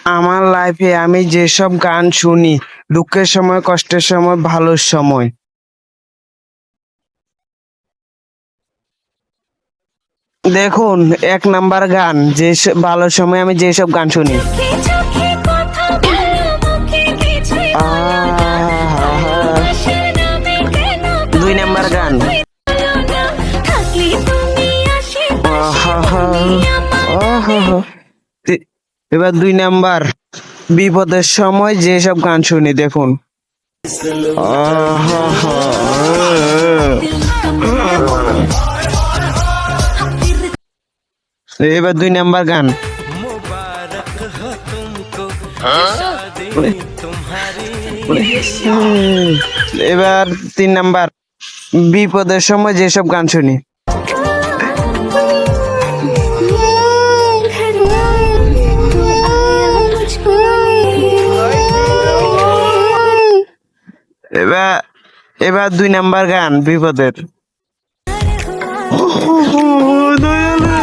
আমার লাইফে আমি যেসব গান শুনি, দুঃখের সময়, কষ্টের সময়, ভালোর সময়। দেখুন, এক নাম্বার গান, ভালোর সময় আমি যেসব গান শুনি। চোখে চোখে কথা বলো, মুখে কিছুই বলো না। আহা। ভালোবাসার নামে কেন দুই নাম্বার গান। কথাই বলো না? থাকলে তুমি আশেপাশে, আহা। তুমি আমার আহা। এবার দুই নাম্বার, বিপদের সময় যেসব গান শুনি, দেখুন। আহা। এবার দুই নাম্বার গান। এবার তিন নাম্বার, বিপদের সময় যেসব গান শুনি। এবার এবার দুই নাম্বার গান, বিপদের। দয়ালু।